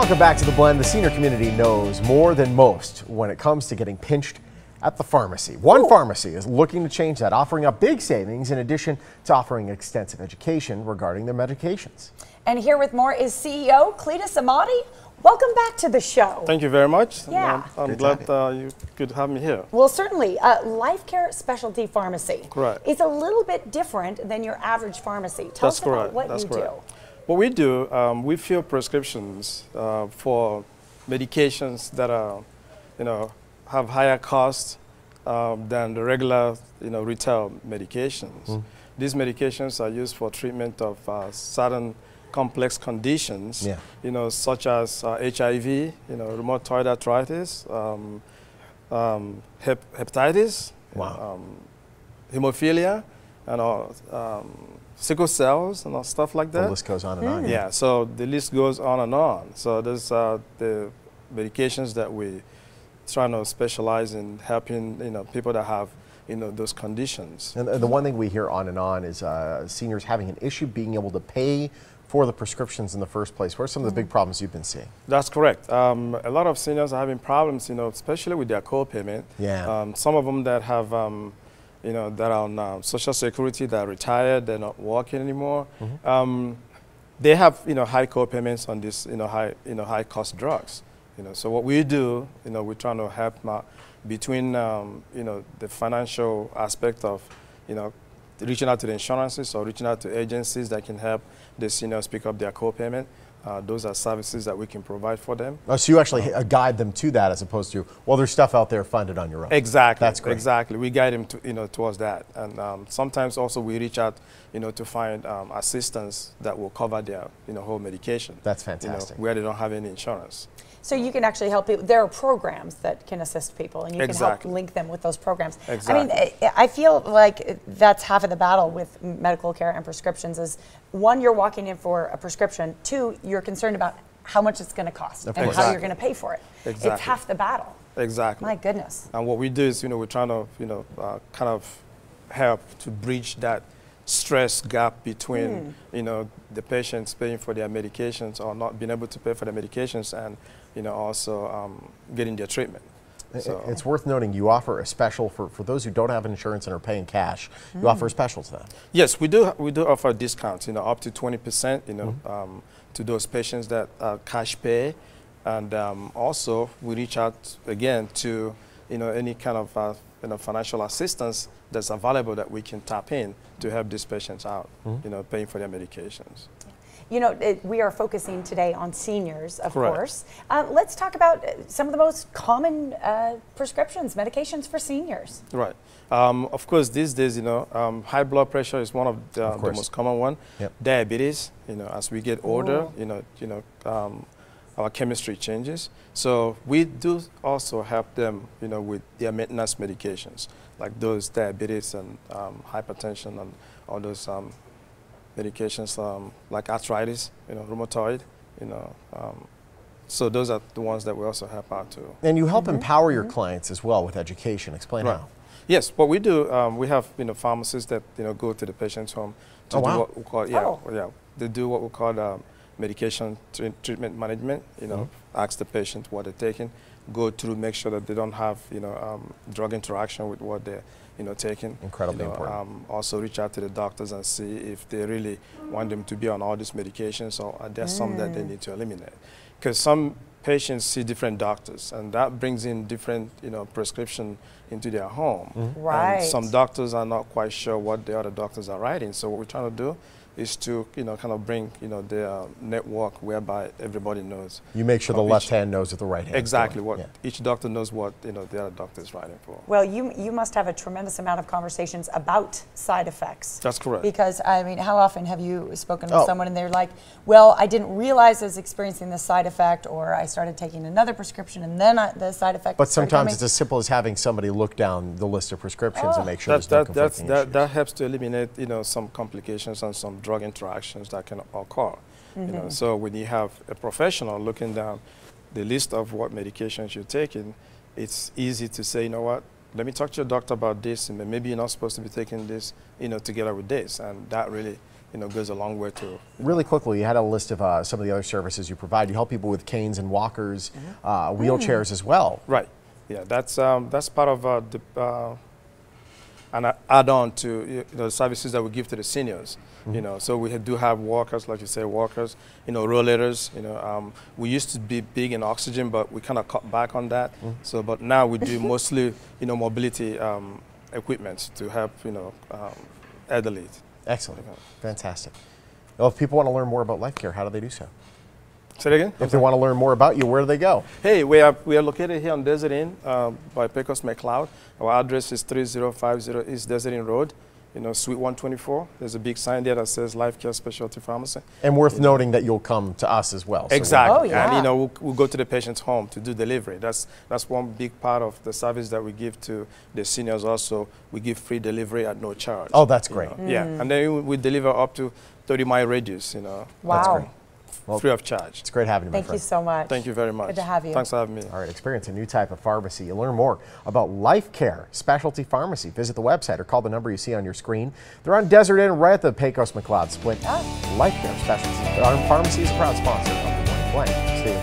Welcome back to The Blend. The senior community knows more than most when it comes to getting pinched at the pharmacy. One pharmacy is looking to change that, offering up big savings in addition to offering extensive education regarding their medications. And here with more is CEO Cletus Amati. Welcome back to the show. Thank you very much. Yeah. I'm glad you could have me here. Well, certainly. Life Care Specialty Pharmacy. Correct. It's a little bit different than your average pharmacy. Tell us about what you do. What we do, we fill prescriptions for medications that are, have higher costs than the regular, retail medications. These medications are used for treatment of certain complex conditions, such as HIV, rheumatoid arthritis, hepatitis, hemophilia, and sickle cells and stuff like that. The list goes on and on. Yeah, so the list goes on and on. So there's the medications that we try to specialize in helping people that have those conditions. And the one thing we hear on and on is seniors having an issue being able to pay for the prescriptions in the first place. What are some of the big problems you've been seeing? That's correct. A lot of seniors are having problems, especially with their co-payment. Yeah. Some of them that have, that are on Social Security, that are retired, they're not working anymore. They have, high co-payments on this, high cost drugs. So what we do, we're trying to help between, the financial aspect of, reaching out to the insurances or reaching out to agencies that can help the seniors pick up their co-payment. Those are services that we can provide for them. Oh, so you actually guide them to that as opposed to, well, there's stuff out there funded on your own. Exactly. That's great. Exactly. We guide them to, towards that. And sometimes also we reach out, to find assistance that will cover their, whole medication. That's fantastic. Where they don't have any insurance. So you can actually help people. There are programs that can assist people, and you can help link them with those programs. Exactly. I mean, I feel like that's half of the battle with medical care and prescriptions is, one, you're walking in for a prescription. Two, you're concerned about how much it's going to cost and how you're going to pay for it. Exactly. It's half the battle. Exactly. My goodness. And what we do is, we're trying to, kind of help to bridge that stress gap between, the patients paying for their medications or not being able to pay for their medications and, also getting their treatment. So it's worth noting you offer a special for those who don't have insurance and are paying cash. You offer a special to them. Yes, we do offer discounts, up to 20%, to those patients that cash pay. And also we reach out again to, any kind of financial assistance that's available that we can tap in to help these patients out, paying for their medications. We are focusing today on seniors, of course. Let's talk about some of the most common prescriptions, medications for seniors. Right. Of course, these days, high blood pressure is one of the most common one. Yep. Diabetes, as we get older, our chemistry changes. So we do also help them, with their maintenance medications, like those diabetes and hypertension and all those medications like arthritis, rheumatoid, so those are the ones that we also help out too. And you help empower your clients as well with education. Explain how. Yes, what we do, we have pharmacists that go to the patient's home to do what we call they do what we call medication treatment management. Ask the patient what they're taking, go through, make sure that they don't have drug interaction with what they're taking. Incredibly important. Also reach out to the doctors and see if they really want them to be on all these medications or are there some that they need to eliminate. Because some patients see different doctors and that brings in different prescription into their home. Right. And some doctors are not quite sure what the other doctors are writing. So what we're trying to do is to kind of bring their network whereby everybody knows. You make sure the left hand knows what the right hand exactly is what each doctor knows what the other doctor is writing for. Well, you must have a tremendous amount of conversations about side effects. That's correct. Because I mean, how often have you spoken with someone and they're like, well, I didn't realize I was experiencing this side effect, or I started taking another prescription and then the side effect. But sometimes it's as simple as having somebody look down the list of prescriptions and make sure there's no conflicting issues. That helps to eliminate some complications and some drug interactions that can occur. So when you have a professional looking down the list of what medications you're taking, it's easy to say, you know what, let me talk to your doctor about this, and maybe you're not supposed to be taking this, together with this, and that really, goes a long way too. Really quickly, you had a list of some of the other services you provide. You help people with canes and walkers, wheelchairs as well. Right. Yeah, that's part of an add-on to the services that we give to the seniors. So we do have walkers, like you say, walkers. Rollators. We used to be big in oxygen, but we kind of cut back on that. So, but now we do mostly mobility equipment to help elderly. Excellent. Fantastic. Well, if people want to learn more about LifeCare, how do they do so? Say it again? If they want to learn more about you, where do they go? Hey, we are located here on Desert Inn by Pecos McLeod. Our address is 3050 East Desert Inn Road, Suite 124. There's a big sign there that says LifeCare Specialty Pharmacy. And worth noting that you'll come to us as well. Exactly. Oh, yeah. And we'll go to the patient's home to do delivery. That's one big part of the service that we give to the seniors also. We give free delivery at no charge. Oh, that's great. Yeah, and then we deliver up to 30-mile radius, Wow. That's great. Well, free of charge. It's great having you, my Thank you friend. so much. Thank you very much. Good to have you. Thanks for having me. All right, experience a new type of pharmacy. You'll learn more about LifeCare Specialty Pharmacy. Visit the website or call the number you see on your screen. They're on Desert Inn right at the Pecos McLeod split. LifeCare Specialty Pharmacy is a proud sponsor of the Morning Flame. Stay